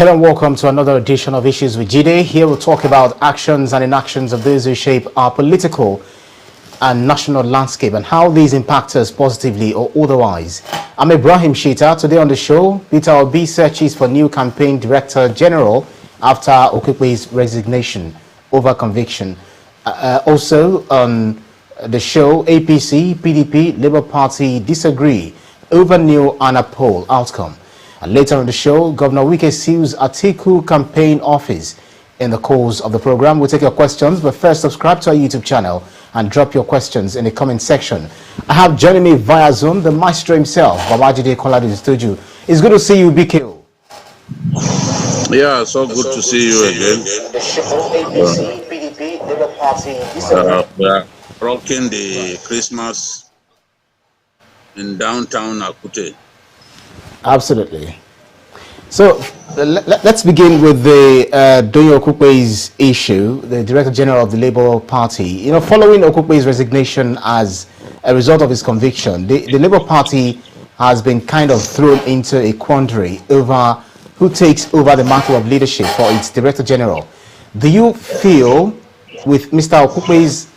Hello and welcome to another edition of Issues with Jide. Here we'll talk about actions and inactions of those who shape our political and national landscape and how these impact us positively or otherwise. I'm Ibrahim Shita. Today on the show, Peter Obi searches for new campaign director general after Okupe's resignation over conviction. Also on the show, APC, PDP, Labour Party disagree over new ANAP poll outcome. And later on the show, Governor Wike seals Atiku campaign office. In the course of the program, we'll take your questions, but first subscribe to our YouTube channel and drop your questions in the comment section. I have joining me via Zoom the maestro himself, Babajide Kolade-Otitoju. It's good to see you, BK. Yeah, so good to see you again. The show, APC, PDP, Labour Party, we are rocking the Christmas in downtown Okupe. Absolutely. So let's begin with the Doyin Okupe's issue, the Director General of the Labour Party. You know, following Okupe's resignation as a result of his conviction, the Labour Party has been kind of thrown into a quandary over who takes over the mantle of leadership for its Director General. Do you feel, with Mr. Okupe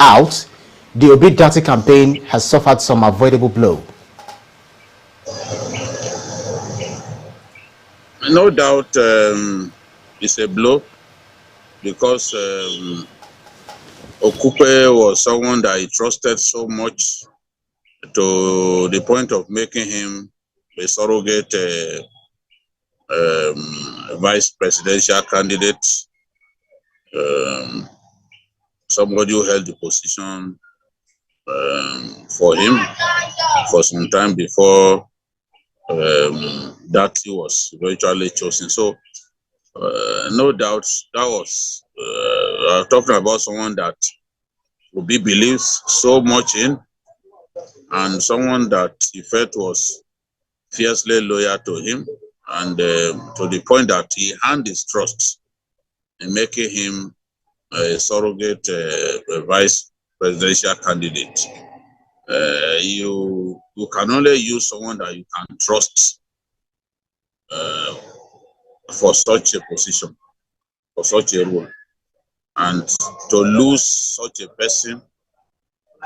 out, the Obi Dati campaign has suffered some avoidable blow? No doubt it's a blow because Okupe was someone that he trusted so much to the point of making him a surrogate vice presidential candidate, somebody who held the position for him for some time before that he was eventually chosen. So no doubt that was talking about someone that Obi believes so much in, and someone that he felt was fiercely loyal to him, and to the point that he had his trust in making him a surrogate vice presidential candidate. You can only use someone that you can trust for such a position, for such a role, and to lose such a person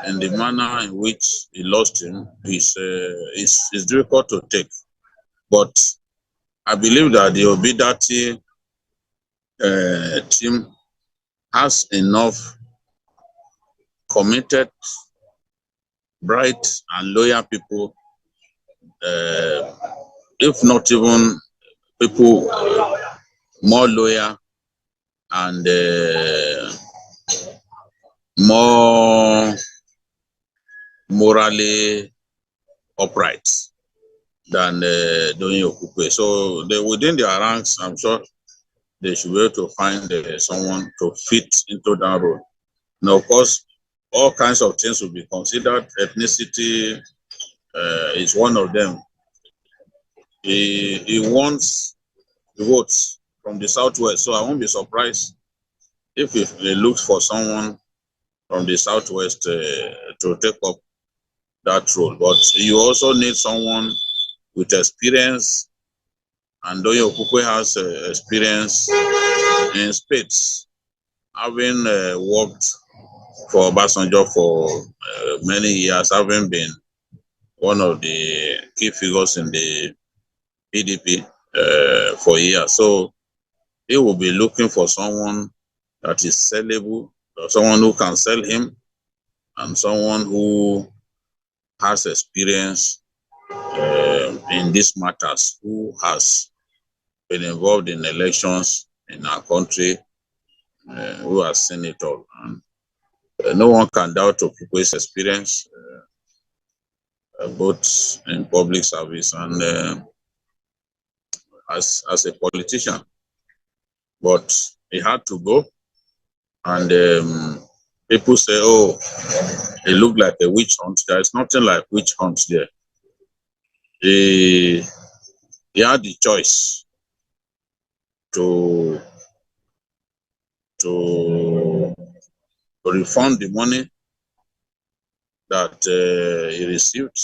in the manner in which he lost him is difficult to take. But I believe that the Obi Dati team has enough committed, bright and loyal people, if not even people more loyal and more morally upright than Doyin Okupe. So within their ranks, I'm sure they should be able to find someone to fit into that role. Now, of course, all kinds of things will be considered. Ethnicity is one of them. He wants the votes from the Southwest, so I won't be surprised if he looks for someone from the Southwest to take up that role. But you also need someone with experience, and Doyin Okupe has experience in spades, having worked for Obasanjo for many years, having been one of the key figures in the PDP for years. So he will be looking for someone that is sellable, someone who can sell him, and someone who has experience in these matters, who has been involved in elections in our country, who has seen it all. And no one can doubt Okupe's experience, both in public service and as a politician. But he had to go, and people say, oh, it looked like a witch hunt. There is nothing like witch hunt there. He had the choice to refund the money that he received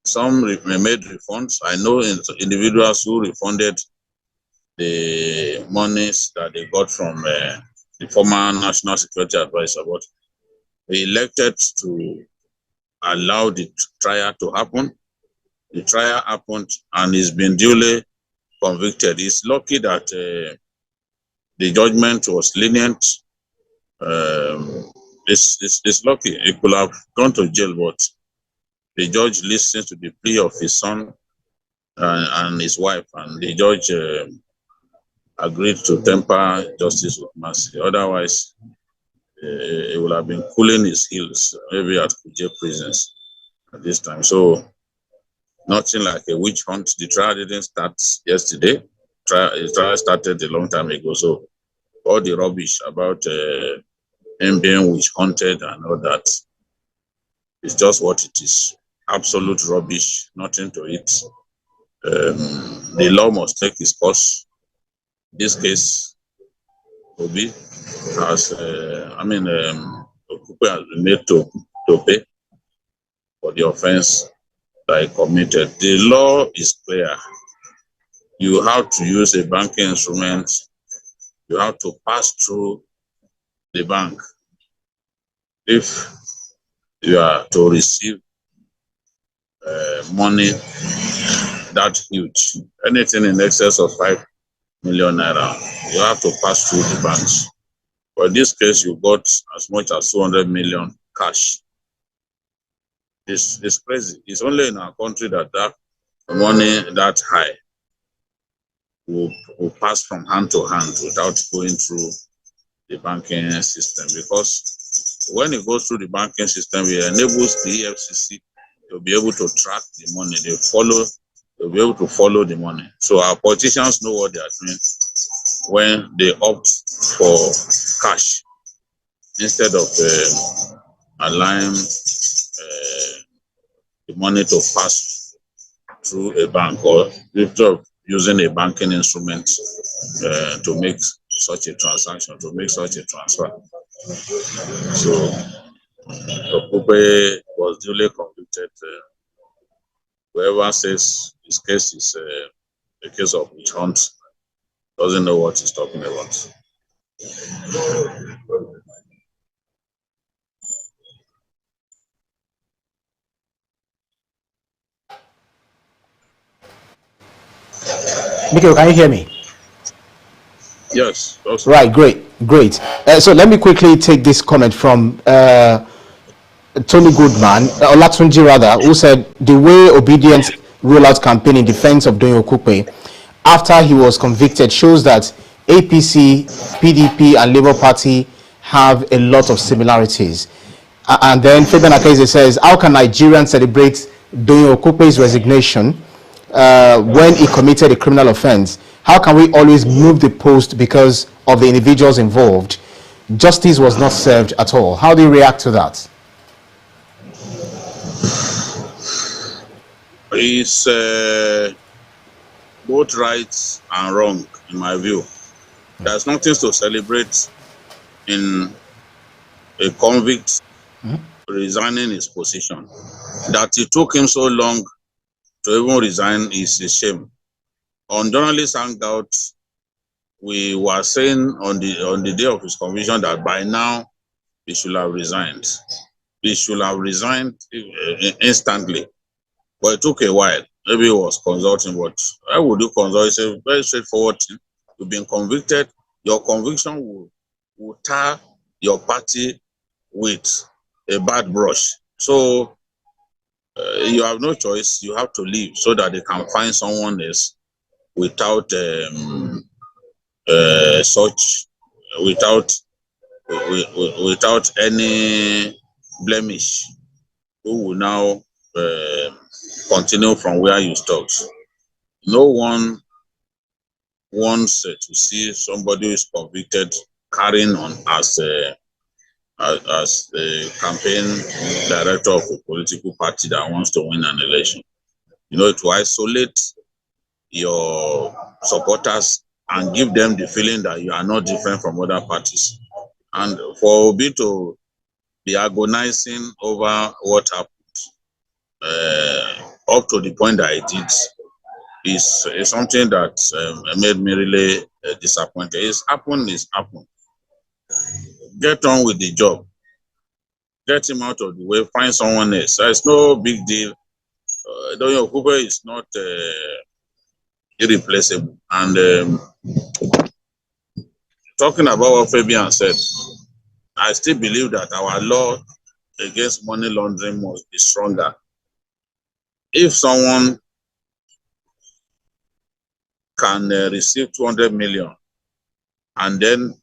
Some made refunds. I know individuals who refunded the monies that they got from the former National Security Advisor, but they elected to allow the trial to happen. The trial happened and he's been duly convicted. He's lucky that the judgment was lenient. It's lucky. He could have gone to jail, but the judge listened to the plea of his son and his wife, and the judge agreed to temper justice with mercy. Otherwise, he would have been cooling his heels, maybe at Kuje prisons at this time. So, nothing like a witch hunt. The trial didn't start yesterday. The trial started a long time ago. So, all the rubbish about him being witch hunted and all that is just what it is. Absolute rubbish, nothing to it. The law must take its course. This case will be as Okupe has been made to pay for the offense that he committed. The law is clear. You have to use a banking instrument. You have to pass through the bank if you are to receive money that huge. Anything in excess of 5 million naira, you have to pass through the banks. But in this case, you got as much as 200 million cash. It's crazy. It's only in our country that money that high will pass from hand to hand without going through the banking system. Because when it goes through the banking system, it enables the EFCC to be able to track the money. They'll be able to follow the money. So our politicians know what they are doing when they opt for cash instead of allowing the money to pass through a bank, or instead of using a banking instrument to make such a transaction, to make such a transfer. So Okupe was duly convicted. Whoever says his case is a case of witch hunt doesn't know what he's talking about. Mikhail, can you hear me? Yes. Also. Right, great. So let me quickly take this comment from Tony Goodman, Olatunji rather, who said the way obedient rollout campaign in defense of Doyin Okupe after he was convicted shows that APC, PDP and Labour Party have a lot of similarities. And then Fabian Akeze says, how can Nigerians celebrate Doyin Okupe's resignation when he committed a criminal offense? How can we always move the post because of the individuals involved? Justice was not served at all. How do you react to that? It's both right and wrong, in my view. There's nothing to celebrate in a convict resigning his position. That it took him so long to even resign is a shame. On journalist hangout, we were saying on the day of his conviction that by now he should have resigned. He should have resigned instantly. But it took a while. Maybe he was consulting, but how would you consult? It's a very straightforward thing. You've been convicted. Your conviction will tar your party with a bad brush. So you have no choice. You have to leave so that they can find someone else without without any blemish, who will now continue from where you stopped. No one wants to see somebody who is convicted carrying on as the campaign director of a political party that wants to win an election. You know, it will isolate your supporters and give them the feeling that you are not different from other parties. And for Obi to be agonizing over what happened up to the point that it did is something that made me really disappointed. It's happened. Get on with the job. Get him out of the way. Find someone else. It's no big deal. Okupe is not irreplaceable. And talking about what Fabian said, I still believe that our law against money laundering must be stronger. If someone can receive 200 million and then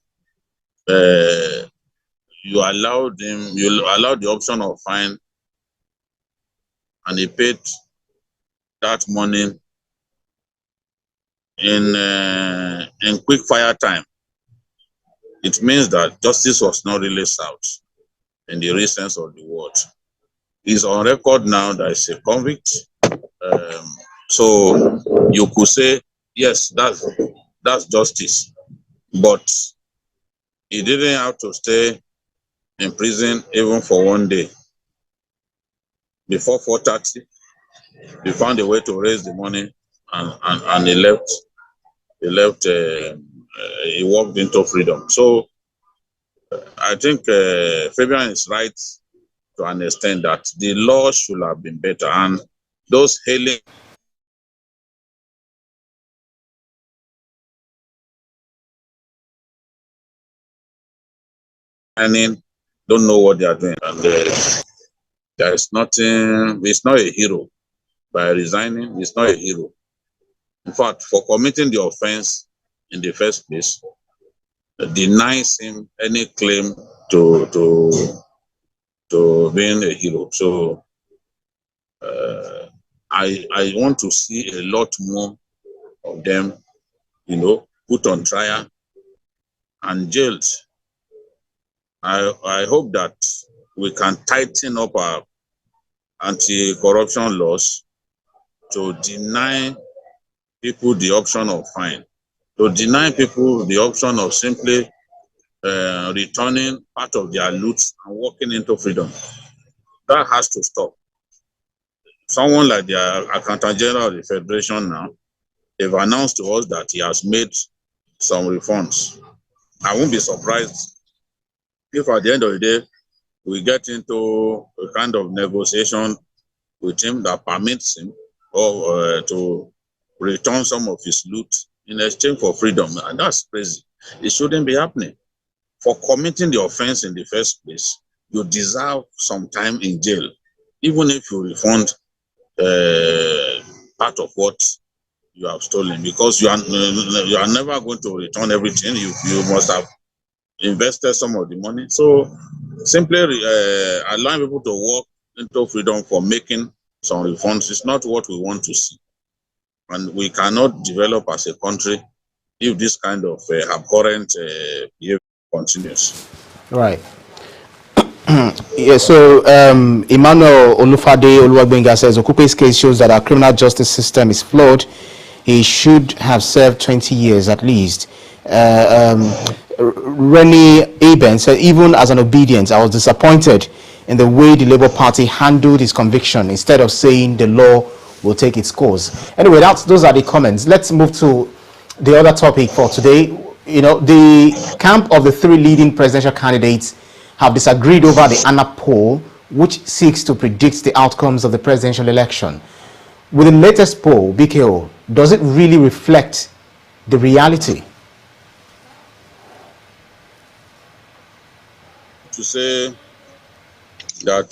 you allow the option of fine, and he paid that money in quick fire time, it means that justice was not really served in the real sense of the word. He's on record now that he's a convict. So you could say, yes, that's justice. But he didn't have to stay in prison even for one day. Before 4:30, he found a way to raise the money, and he left. He walked into freedom. So I think Fabian is right to understand that the law should have been better, and those hailing don't know what they are doing, and there is nothing. He's not a hero. By resigning, he's not a hero. In fact, for committing the offense in the first place, denies him any claim to being a hero. So I want to see a lot more of them, put on trial and jailed. I hope that we can tighten up our anti-corruption laws to deny people the option of fine, to deny people the option of simply returning part of their loot and walking into freedom. That has to stop. Someone like the Accountant General of the Federation now, they've announced to us that he has made some refunds. I won't be surprised if at the end of the day, we get into a kind of negotiation with him that permits him to return some of his loot in exchange for freedom. And that's crazy. It shouldn't be happening. For committing the offense in the first place, you deserve some time in jail, even if you refund part of what you have stolen, because you are never going to return everything. You must have invested some of the money. So simply allowing people to walk into freedom for making some refunds is not what we want to see. And we cannot develop as a country if this kind of abhorrent behavior continues. Right. Yeah, so Emmanuel Olufade Oluwagbenga says Okupe's case shows that our criminal justice system is flawed. He should have served 20 years at least. Rennie Aben said, even as an obedience, I was disappointed in the way the Labour Party handled his conviction instead of saying the law will take its course. Anyway, those are the comments. Let's move to the other topic for today. The camp of the three leading presidential candidates have disagreed over the ANAP poll, which seeks to predict the outcomes of the presidential election. With the latest poll, BKO, does it really reflect the reality? To say that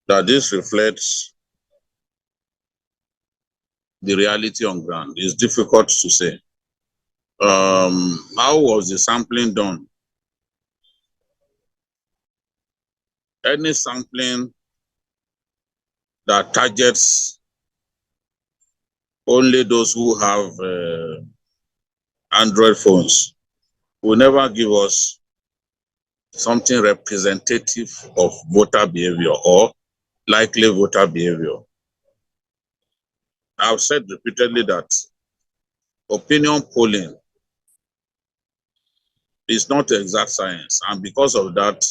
that this reflects the reality on ground is difficult to say. How was the sampling done? Any sampling that targets only those who have Android phones will never give us something representative of voter behavior or likely voter behavior. I've said repeatedly that opinion polling is not exact science, and because of that,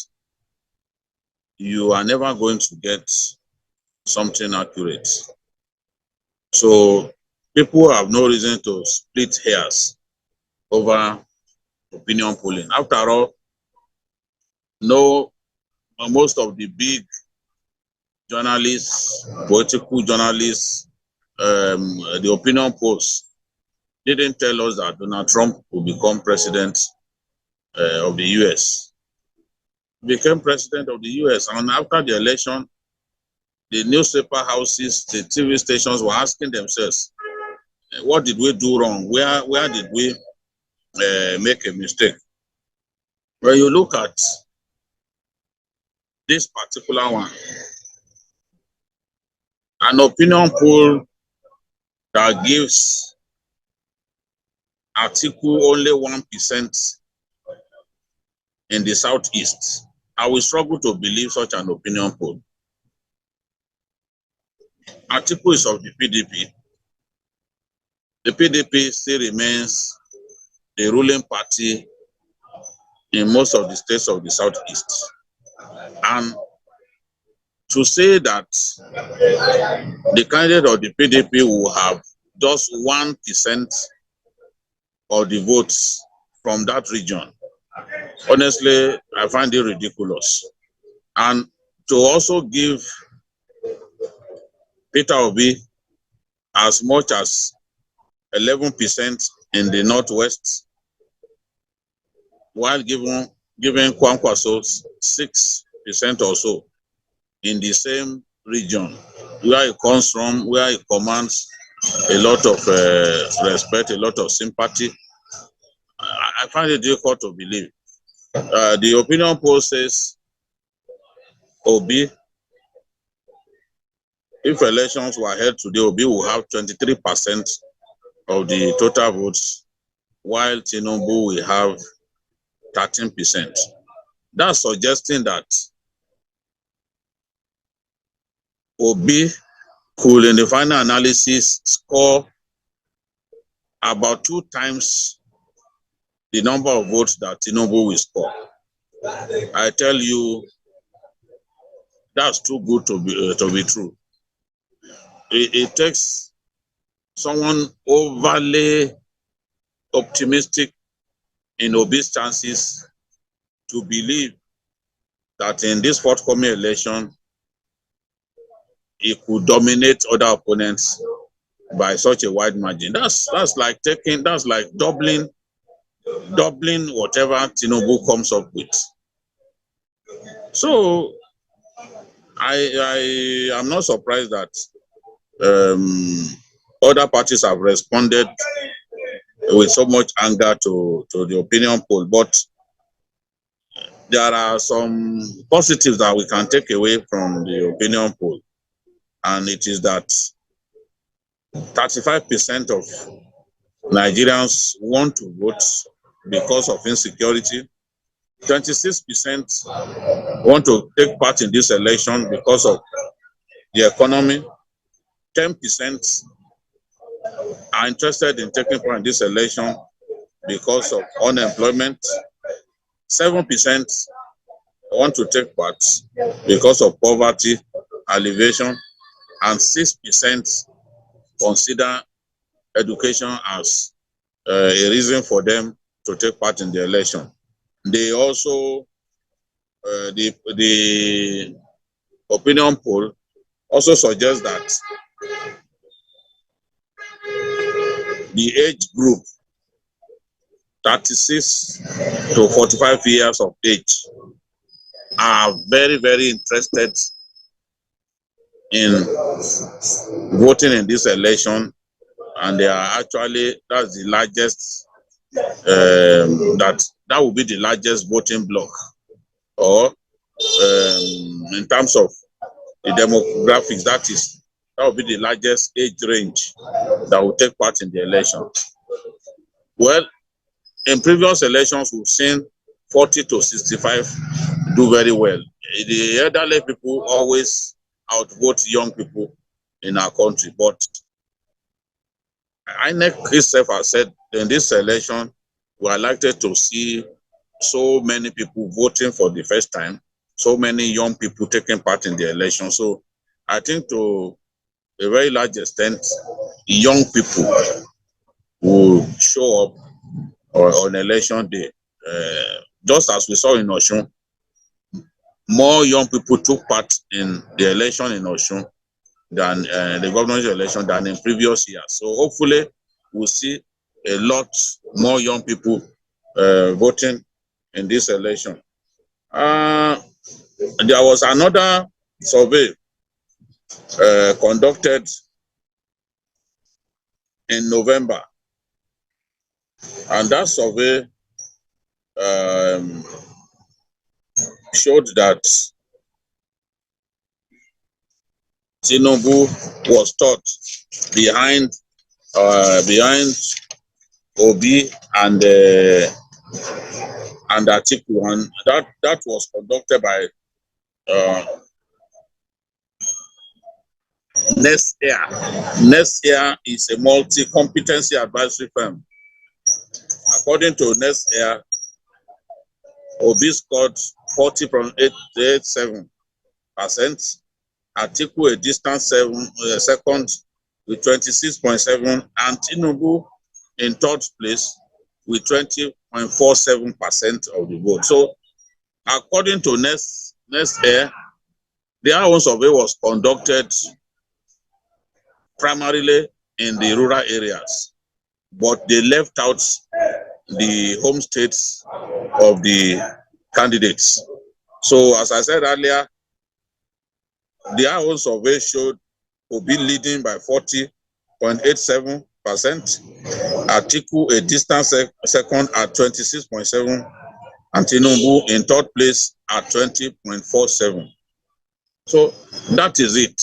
you are never going to get something accurate. So people have no reason to split hairs over opinion polling. After all, no, most of the big journalists, political journalists, the opinion polls didn't tell us that Donald Trump will become president of the US. He became president of the US, and after the election, the newspaper houses, the TV stations were asking themselves, what did we do wrong? Where did we make a mistake? When you look at this particular one, an opinion poll that gives Atiku only 1% in the Southeast, I will struggle to believe such an opinion poll. Atiku is of the PDP. The PDP still remains the ruling party in most of the states of the Southeast. And to say that the candidate of the PDP will have just 1% of the votes from that region, honestly, I find it ridiculous. And to also give Peter Obi as much as 11% in the Northwest, while giving Kwankwaso 6% or so in the same region, where he comes from, where he commands a lot of respect, a lot of sympathy. I find it difficult to believe. The opinion poll says Obi, if elections were held today, Obi will have 23% of the total votes, while Tinubu will have 13%. That's suggesting that Obi could, in the final analysis, score about 2 times the number of votes that Tinubu will score. I tell you, that's too good to be true. It takes someone overly optimistic in Obi's chances to believe that in this forthcoming election, he could dominate other opponents by such a wide margin. That's like doubling whatever Tinubu comes up with. So I am not surprised that other parties have responded with so much anger to the opinion poll, but there are some positives that we can take away from the opinion poll, and it is that 35% of Nigerians want to vote because of insecurity. 26% want to take part in this election because of the economy. 10% are interested in taking part in this election because of unemployment. 7% want to take part because of poverty alleviation, and 6% consider education as a reason for them to take part in the election. They also, the opinion poll also suggests that the age group 36 to 45 years of age are very, very interested in voting in this election, and they are actually, that's the largest, that will be the largest voting bloc, or in terms of the demographics, that will be the largest age range that will take part in the election. Well, in previous elections, we've seen 40 to 65 do very well. The elderly people always outvote young people in our country, but INEC itself has said in this election, we are likely to see so many people voting for the first time, so many young people taking part in the election. So I think to a very large extent, young people will show up on election day. Just as we saw in Osun, more young people took part in the election in Osun than the governor's election than in previous years. So hopefully we'll see a lot more young people voting in this election. There was another survey conducted in November, and that survey showed that Tinubu was thought behind Obi and Atiku, and that was conducted by Next Year is a multi-competency advisory firm. According to Next Year, Obi scored 40.887%, Atiku a distant second with 26.7%, and Tinubu in third place with 20.47% of the vote. So, according to Next Year, their own survey was conducted primarily in the rural areas, but they left out the home states of the candidates. So, as I said earlier, their own survey showed Obi leading by 40.87%, Atiku a distant second at 26.7%, and Tinubu in third place at 20.47%. So that is it.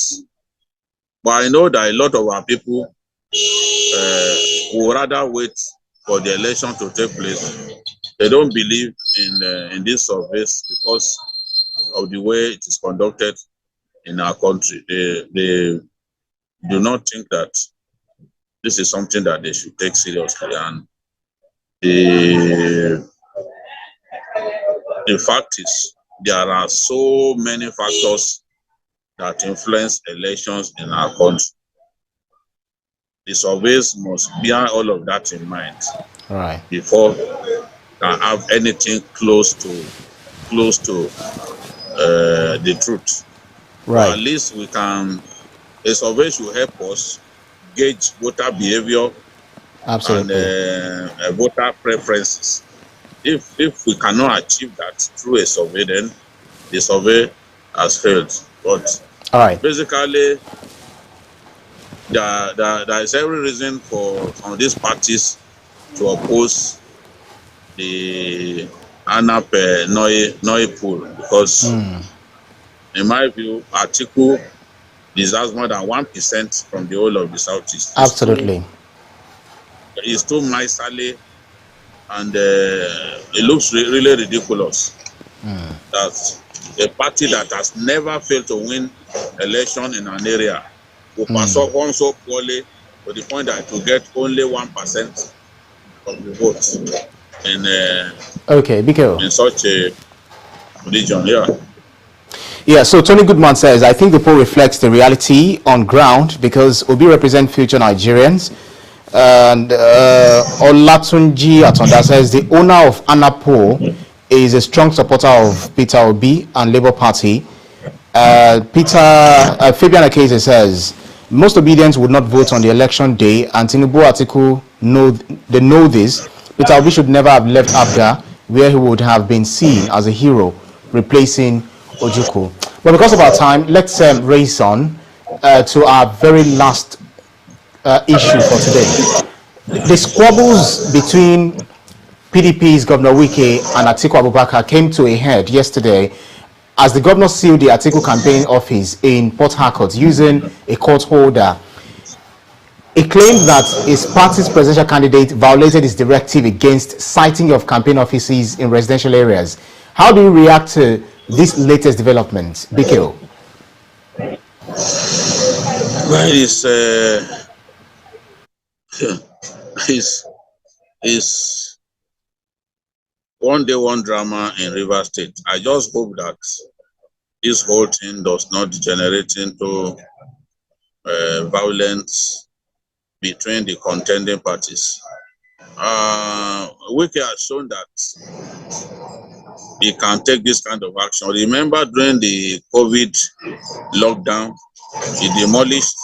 But I know that a lot of our people would rather wait for the election to take place. They don't believe in these surveys because of the way it is conducted in our country. They do not think that this is something that they should take seriously. And the fact is, there are so many factors that influence elections in our country. The surveys must bear all of that in mind, Right, before can have anything close to the truth. right. But at least a survey should help us gauge voter behavior Absolutely. and voter preferences. If we cannot achieve that through a survey, then the survey has failed. But All right. basically, there is every reason for some of these parties to oppose the ANAP Noi pool, because in my view, Atiku deserves more than 1% from the whole of the Southeast. Absolutely. It's too miserly, and it looks really ridiculous that a party that has never failed to win election in an area will perform so poorly to the point that it will get only 1% of the votes Okay, Biko. in such a region. Yeah, so Tony Goodman says, I think the poll reflects the reality on ground because Obi represent future Nigerians. And Olatunji Atonda says, the owner of ANAP is a strong supporter of Peter Obi and Labour Party. Fabian Akeze says, most Obedients would not vote on the election day, and Tinubu Atiku know this. Peter Obi should never have left Abga, where he would have been seen as a hero, replacing Ojukwu. But because of our time, let's race on to our very last issue for today. The squabbles between PDP's Governor Wike and Atiku Abubakar came to a head yesterday as the governor sealed the Atiku campaign office in Port Harcourt using a court holder. He claimed that his party's presidential candidate violated his directive against citing of campaign offices in residential areas. How do you react to this latest development, BKO? Well, it's one day one drama in Rivers State. I just hope that this whole thing does not degenerate into violence between the contending parties. Wike has shown that he can take this kind of action. Remember, during the COVID lockdown, he demolished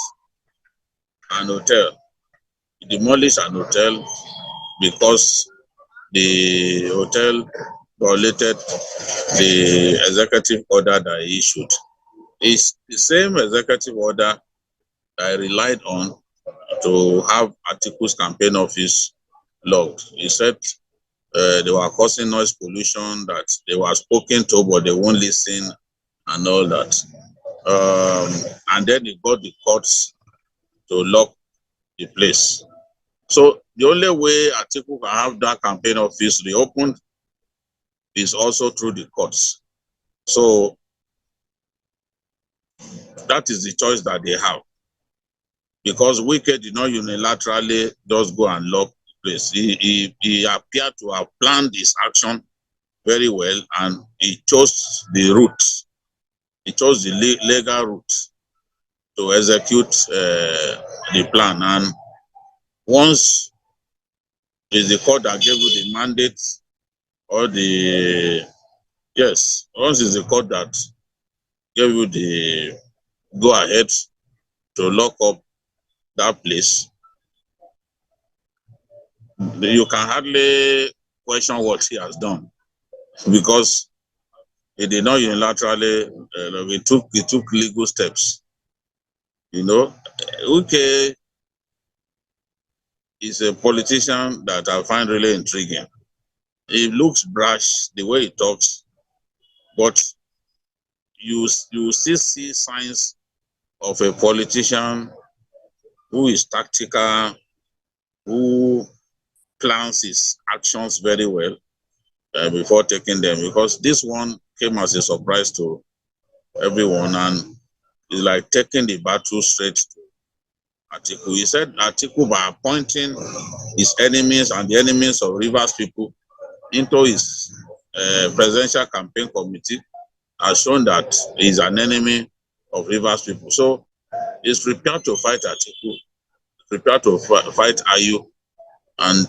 an hotel. He demolished an hotel because the hotel violated the executive order that he issued. It's the same executive order that I relied on to have Atiku's campaign office logged. He said they were causing noise pollution, that they were spoken to, but they won't listen and all that. And then he got the courts to lock the place. So the only way Atiku can have that campaign office reopened is also through the courts. So that is the choice that they have. Because Wike did not unilaterally just go and lock the place. He appeared to have planned his action very well, and he chose the route. He chose the legal route to execute the plan. And once is the court that gave you the mandate, or once is the court that gave you the go ahead to lock up that place, you can hardly question what he has done, because he did not unilaterally. He took legal steps. You know, Wike is a politician that I find really intriguing. He looks brash the way he talks, but you still see signs of a politician who is tactical, who plans his actions very well before taking them, because this one came as a surprise to everyone, and it's like taking the battle straight to Atiku. He said Atiku, by appointing his enemies and the enemies of Rivers people into his presidential campaign committee, has shown that he's an enemy of Rivers people. So he's prepared to fight Atiku, prepared to fight Ayu, and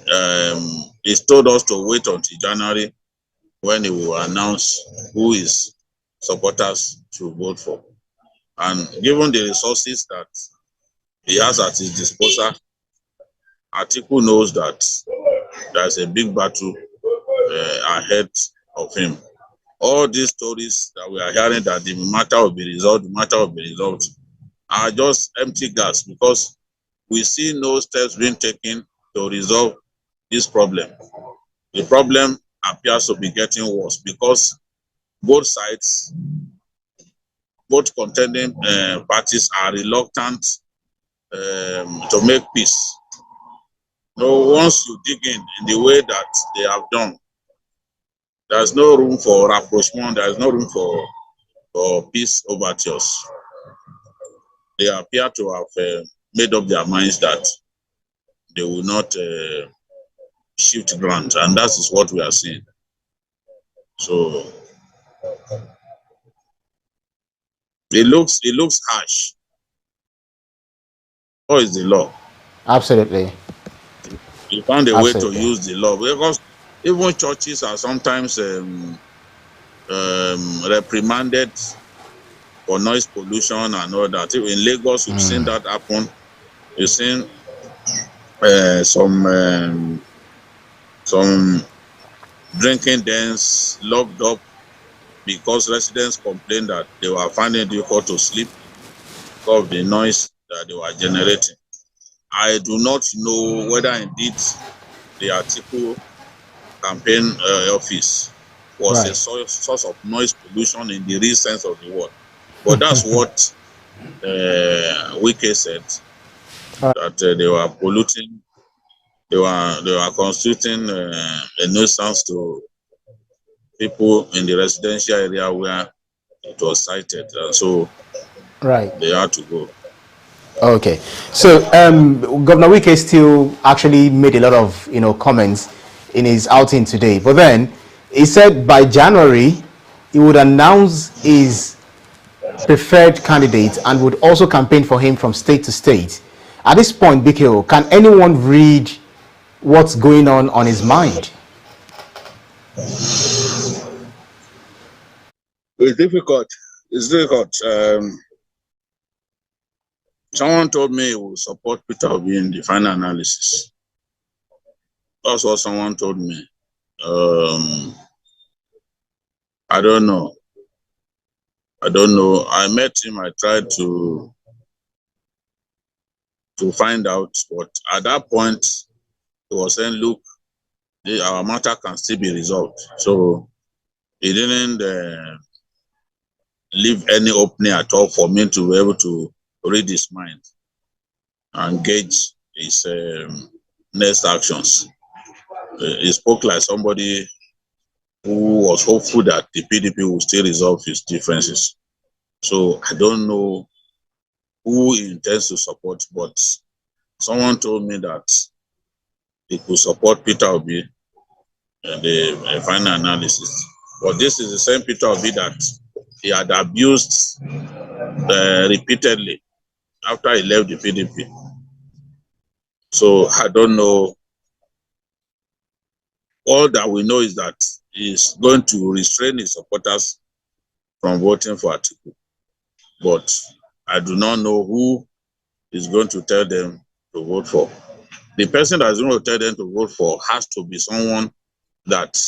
he's told us to wait until January, when he will announce who his supporters should vote for. And given the resources that he has at his disposal, Atiku knows that there's a big battle ahead of him. All these stories that we are hearing that the matter will be resolved, are just empty gas, because we see no steps being taken to resolve this problem. The problem appears to be getting worse, because both sides, both contending parties, are reluctant to make peace. No, once you dig in the way that they have done, there's no room for rapprochement, there's no room for peace overtures. They appear to have made up their minds that they will not shift ground, and that is what we are seeing. So it looks harsh. What is the law? Absolutely. You found a way to use the law, because even churches are sometimes reprimanded for noise pollution and all that. In Lagos, we've seen that happen. We've seen some drinking dens locked up because residents complained that they were finding it difficult to sleep because of the noise that they were generating. I do not know whether indeed the Atiku campaign office was a source of noise pollution in the real sense of the word, but that's what Wike said, that they were polluting, they were constituting a nuisance to people in the residential area where it was cited, and so they had to go. Okay, so Governor Wike still actually made a lot of comments in his outing today, but then he said by January he would announce his preferred candidate and would also campaign for him from state to state. At this point, BKO, can anyone read what's going on his mind? It's difficult. It's difficult. Someone told me he will support Peter Obi in the final analysis. That's what someone told me. I don't know. I met him. I tried to find out, but at that point, he was saying, "Look, our matter can still be resolved." So he didn't leave any opening at all for me to be able to read his mind and gauge his next actions. He spoke like somebody who was hopeful that the PDP will still resolve his differences. So I don't know who he intends to support, but someone told me that he could support Peter Obi in the final analysis. But this is the same Peter Obi that he had abused repeatedly after he left the PDP. So I don't know. All that we know is that he's going to restrain his supporters from voting for Atiku. But I do not know who is going to tell them to vote for. The person that's going to tell them to vote for has to be someone that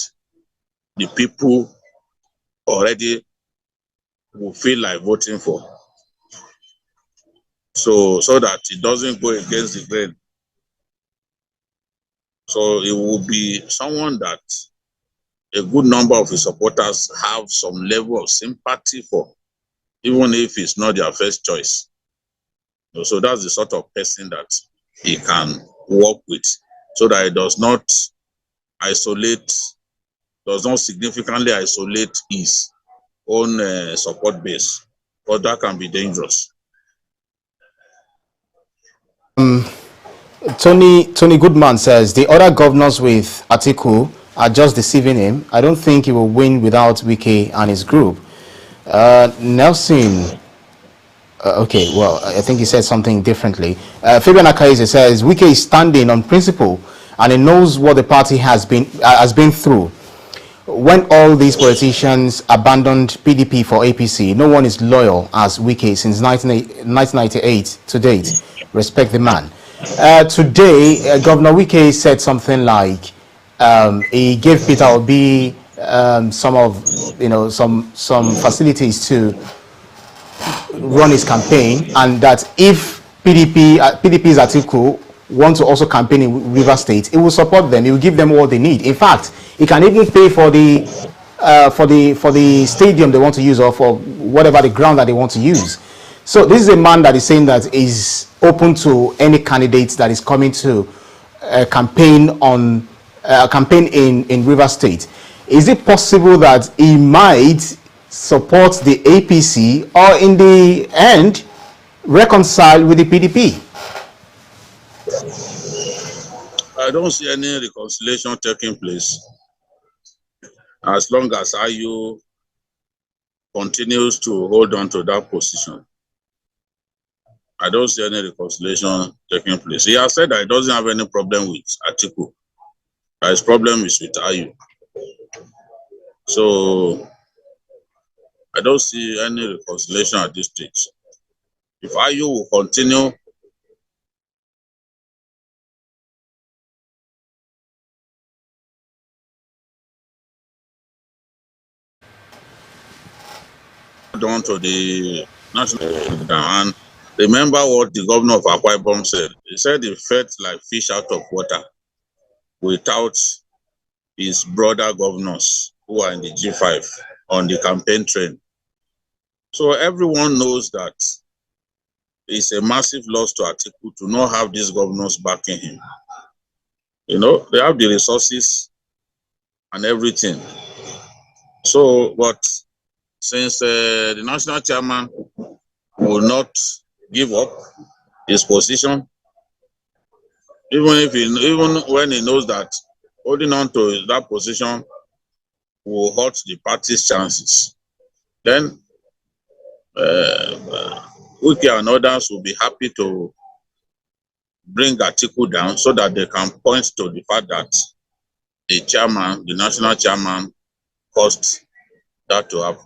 the people already will feel like voting for. So that it doesn't go against the grain. So it will be someone that a good number of his supporters have some level of sympathy for, even if it's not their first choice. So that's the sort of person that he can work with, so that it does not significantly isolate his own support base, but that can be dangerous. Tony Goodman says the other governors with Atiku are just deceiving him. I don't think he will win without Wike and his group. Nelson, okay, well, I think he said something differently. Fabian Akaise says Wike is standing on principle and he knows what the party has been through. When all these politicians abandoned PDP for APC, no one is loyal as Wike since 1998 to date. Respect the man. Today, Governor Wike said something like he gave Peter Obi some facilities to run his campaign, and that if PDP's Atiku want to also campaign in River State, he will support them. He will give them what they need. In fact, he can even pay for the stadium they want to use, or for whatever the ground that they want to use. So this is a man that is saying that is open to any candidates that is coming to campaign in River State. Is it possible that he might support the APC, or in the end reconcile with the PDP? I don't see any reconciliation taking place as long as IU continues to hold on to that position. I don't see any reconciliation taking place. He has said that he doesn't have any problem with Atiku. His problem is with IU. So I don't see any reconciliation at this stage. If IU will continue down to the national and remember what the governor of Akwa Ibom said. He said he felt like fish out of water without his brother governors who are in the G5 on the campaign train. So everyone knows that it's a massive loss to Atiku to not have these governors backing him. You know, they have the resources and everything. So, but since the national chairman will not give up his position, even when he knows that holding on to that position will hurt the party's chances, then Wike and others will be happy to bring Atiku down so that they can point to the fact that the chairman, the national chairman, caused that to happen.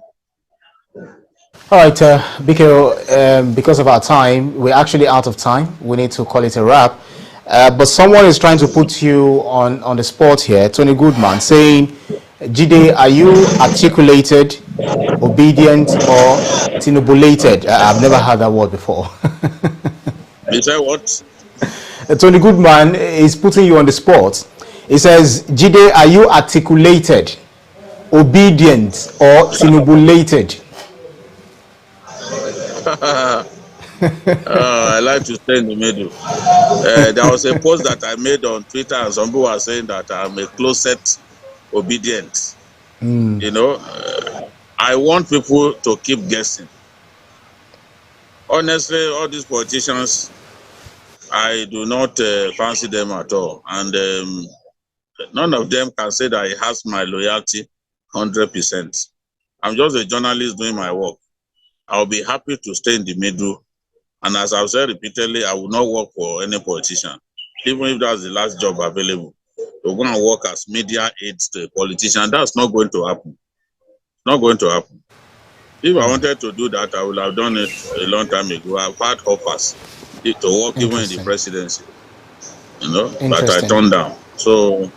All right, Biko, because of our time, we're actually out of time. We need to call it a wrap. But someone is trying to put you on the spot here, Tony Goodman, saying, Jide, are you articulated, obedient, or tinubulated? I've never heard that word before. You say what? Tony Goodman is putting you on the spot. He says, Jide, are you articulated, obedient, or tinubulated? I like to stay in the middle. There was a post that I made on Twitter, and some people were saying that I'm a closet obedient. You know, I want people to keep guessing. Honestly, all these politicians, I do not fancy them at all. And none of them can say that it has my loyalty 100%. I'm just a journalist doing my work. I'll be happy to stay in the middle. And as I've said repeatedly, I will not work for any politician, even if that's the last job available. To go and work as media aides to a politician, that's not going to happen. Not going to happen. If I wanted to do that, I would have done it a long time ago. I've had offers to work even in the presidency, you know, but I turned down. So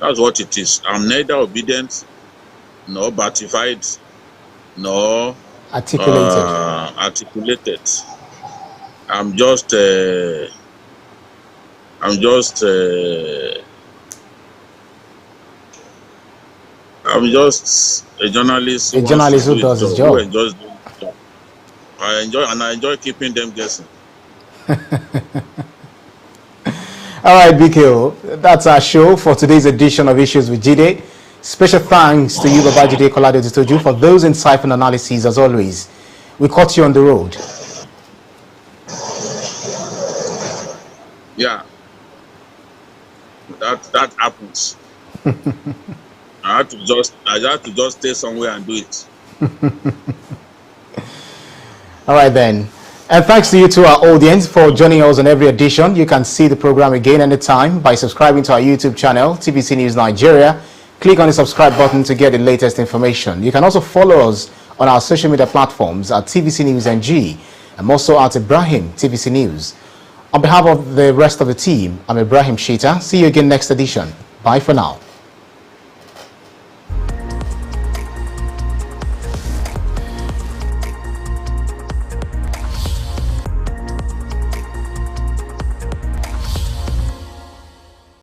that's what it is. I'm neither obedient, nor batified, nor articulated. I'm just a journalist. A journalist who does his job. I enjoy keeping them guessing. All right, BKO, that's our show for today's edition of Issues with Jide. Special thanks to you, Babajide Kolade-Otitoju, for those insightful analyses as always. We caught you on the road. Yeah, that happens. I had to just stay somewhere and do it. All right then. And thanks to you to our audience for joining us on every edition. You can see the program again anytime by subscribing to our YouTube channel, TVC News Nigeria. Click on the subscribe button to get the latest information. You can also follow us on our social media platforms at TVC News NG and also at Ibrahim TVC News. On behalf of the rest of the team, I'm Ibrahim Shita. See you again next edition. Bye for now.